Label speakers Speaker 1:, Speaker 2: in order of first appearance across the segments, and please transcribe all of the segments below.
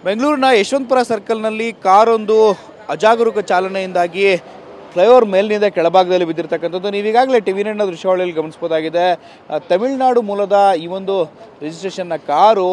Speaker 1: ಬೆಂಗಳೂರಿನ ಯಶವಂತಪುರ ಸರ್ಕಲ್ನಲ್ಲಿ ಕಾರೊಂದು ಅಜಾಗರೂಕ ಚಾಲನೆಯಿಂದಾಗಿ ಫ್ಲೈಓವರ್ ಮೇಲಿನಿಂದ ಕೆಳಭಾಗದಲ್ಲಿ ಬಿದ್ದಿರತಕ್ಕಂಥದ್ದು ನೀವೀಗಾಗಲೇ ಟಿವಿ9ನ ದೃಶ್ಯಾವಳಿಯಲ್ಲಿ ಗಮನಿಸಬಹುದಾಗಿದೆ. ತಮಿಳುನಾಡು ಮೂಲದ ಈ ಒಂದು ರಿಜಿಸ್ಟ್ರೇಷನ್ನ ಕಾರು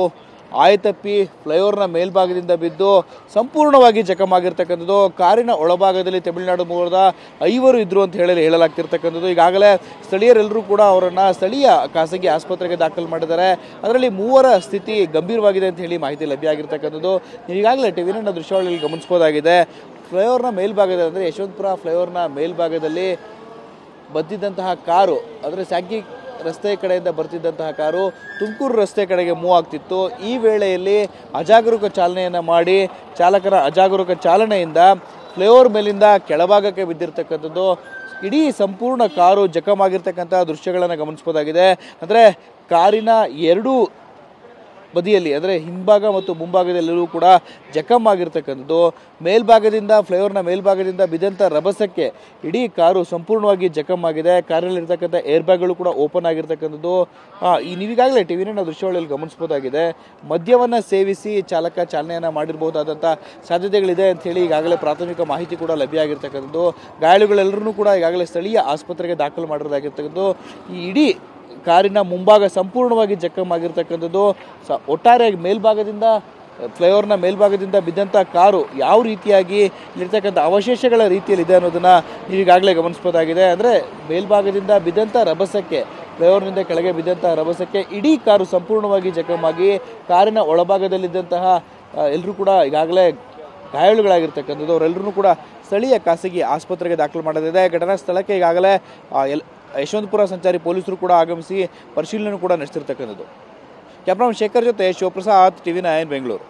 Speaker 1: ಆಯತಪ್ಪಿ ಫ್ಲೈಓವರ್ನ ಮೇಲ್ಭಾಗದಿಂದ ಬಿದ್ದು ಸಂಪೂರ್ಣವಾಗಿ ಜಖಮಾಗಿರ್ತಕ್ಕಂಥದ್ದು. ಕಾರಿನ ಒಳಭಾಗದಲ್ಲಿ ತಮಿಳುನಾಡು ಮೂಲದ 5 ಇದ್ರು ಅಂತ ಹೇಳಲಾಗ್ತಿರ್ತಕ್ಕಂಥದ್ದು. ಈಗಾಗಲೇ ಸ್ಥಳೀಯರೆಲ್ಲರೂ ಕೂಡ ಅವರನ್ನು ಸ್ಥಳೀಯ ಖಾಸಗಿ ಆಸ್ಪತ್ರೆಗೆ ದಾಖಲು ಮಾಡಿದ್ದಾರೆ. ಅದರಲ್ಲಿ 3 ಸ್ಥಿತಿ ಗಂಭೀರವಾಗಿದೆ ಅಂತ ಹೇಳಿ ಮಾಹಿತಿ ಲಭ್ಯ ಆಗಿರ್ತಕ್ಕಂಥದ್ದು. ಈಗಾಗಲೇ ಟಿವಿ9ನ ದೃಶ್ಯಾವಳಿಯಲ್ಲಿ ಗಮನಿಸಬಹುದಾಗಿದೆ. ಫ್ಲೈಓವರ್ನ ಮೇಲ್ಭಾಗದಲ್ಲಿ ಅಂದರೆ ಯಶವಂತಪುರ ಫ್ಲೈಓವರ್ನ ಮೇಲ್ಭಾಗದಲ್ಲಿ ಬದ್ದಿದ್ದಂತಹ ಕಾರು ಅಂದರೆ ಸ್ಯಾಂಕಿ ರಸ್ತೆ ಕಡೆಯಿಂದ ಬರ್ತಿದ್ದಂತಹ ಕಾರು ತುಮಕೂರು ರಸ್ತೆ ಕಡೆಗೆ ಮೂವ್ ಆಗ್ತಿತ್ತು. ಈ ವೇಳೆಯಲ್ಲಿ ಅಜಾಗರೂಕ ಚಾಲನೆಯನ್ನು ಮಾಡಿ ಚಾಲಕರ ಅಜಾಗರೂಕ ಚಾಲನೆಯಿಂದ ಫ್ಲೈಓವರ್ ಮೇಲಿಂದ ಕೆಳಭಾಗಕ್ಕೆ ಬಿದ್ದಿರ್ತಕ್ಕಂಥದ್ದು. ಇಡೀ ಸಂಪೂರ್ಣ ಕಾರು ಜಖಮಾಗಿರ್ತಕ್ಕಂಥ ದೃಶ್ಯಗಳನ್ನು ಗಮನಿಸಬಹುದಾಗಿದೆ. ಅಂದರೆ ಕಾರಿನ 2 ಬದಿಯಲ್ಲಿ ಅಂದರೆ ಹಿಂಭಾಗ ಮತ್ತು ಮುಂಭಾಗದಲ್ಲೂ ಕೂಡ ಜಖಮಾಗಿರ್ತಕ್ಕಂಥದ್ದು. ಮೇಲ್ಭಾಗದಿಂದ ಫ್ಲೈಓವರ್ನ ಮೇಲ್ಭಾಗದಿಂದ ಬಿದ್ದಂಥ ರಭಸಕ್ಕೆ ಇಡೀ ಕಾರು ಸಂಪೂರ್ಣವಾಗಿ ಜಖಮಾಗಿದೆ. ಕಾರಲ್ಲಿರ್ತಕ್ಕಂಥ ಏರ್ ಬ್ಯಾಗ್ಗಳು ಕೂಡ ಓಪನ್ ಆಗಿರ್ತಕ್ಕಂಥದ್ದು. ನೀವೀಗಾಗಲೇ ಟಿವಿ9ನ ದೃಶ್ಯಾವಳಿಯಲ್ಲಿ ಗಮನಿಸಬಹುದಾಗಿದೆ. ಮದ್ಯವನ್ನು ಸೇವಿಸಿ ಚಾಲಕ ಚಾಲನೆಯನ್ನು ಮಾಡಿರಬಹುದಾದಂಥ ಸಾಧ್ಯತೆಗಳಿದೆ ಅಂಥೇಳಿ ಈಗಾಗಲೇ ಪ್ರಾಥಮಿಕ ಮಾಹಿತಿ ಕೂಡ ಲಭ್ಯ ಆಗಿರ್ತಕ್ಕಂಥದ್ದು. ಗಾಯಾಳುಗಳೆಲ್ಲರೂ ಕೂಡ ಈಗಾಗಲೇ ಸ್ಥಳೀಯ ಆಸ್ಪತ್ರೆಗೆ ದಾಖಲು ಮಾಡಿರೋದಾಗಿರ್ತಕ್ಕಂಥದ್ದು. ಈ ಇಡೀ ಕಾರಿನ ಮುಂಭಾಗ ಸಂಪೂರ್ಣವಾಗಿ ಜಖಮಾಗಿರ್ತಕ್ಕಂಥದ್ದು. ಒಟ್ಟಾರೆಯಾಗಿ ಮೇಲ್ಭಾಗದಿಂದ ಫ್ಲೈಓವರ್ನ ಮೇಲ್ಭಾಗದಿಂದ ಬಿದ್ದಂಥ ಕಾರು ಯಾವ ರೀತಿಯಾಗಿ ಇರ್ತಕ್ಕಂಥ ಅವಶೇಷಗಳ ರೀತಿಯಲ್ಲಿದೆ ಅನ್ನೋದನ್ನು ನೀವೀಗಾಗಲೇ ಗಮನಿಸಬಹುದಾಗಿದೆ. ಅಂದರೆ ಮೇಲ್ಭಾಗದಿಂದ ಬಿದ್ದಂಥ ರಭಸಕ್ಕೆ ಫ್ಲೈಓವರ್ನಿಂದ ಕೆಳಗೆ ಬಿದ್ದಂಥ ರಭಸಕ್ಕೆ ಇಡೀ ಕಾರು ಸಂಪೂರ್ಣವಾಗಿ ಜಖಮಾಗಿ ಕಾರಿನ ಒಳಭಾಗದಲ್ಲಿದ್ದಂತಹ ಎಲ್ಲರೂ ಕೂಡ ಈಗಾಗಲೇ ಗಾಯಾಳುಗಳಾಗಿರ್ತಕ್ಕಂಥದ್ದು. ಅವರೆಲ್ಲರೂ ಕೂಡ ಸ್ಥಳೀಯ ಖಾಸಗಿ ಆಸ್ಪತ್ರೆಗೆ ದಾಖಲು ಮಾಡೋದಿದೆ. ಘಟನಾ ಸ್ಥಳಕ್ಕೆ ಈಗಾಗಲೇ ಯಶವಂತಪುರ ಸಂಚಾರಿ ಪೊಲೀಸರು ಕೂಡ ಆಗಮಿಸಿ ಪರಿಶೀಲನೆ ಕೂಡ ನಡೆಸಿರ್ತಕ್ಕಂಥದ್ದು. ಕ್ಯಾಮ್ರಾಮನ್ ಶೇಖರ್ ಜೊತೆ ಶಿವಪ್ರಸಾದ್, ಟಿವಿ9 ಬೆಂಗಳೂರು.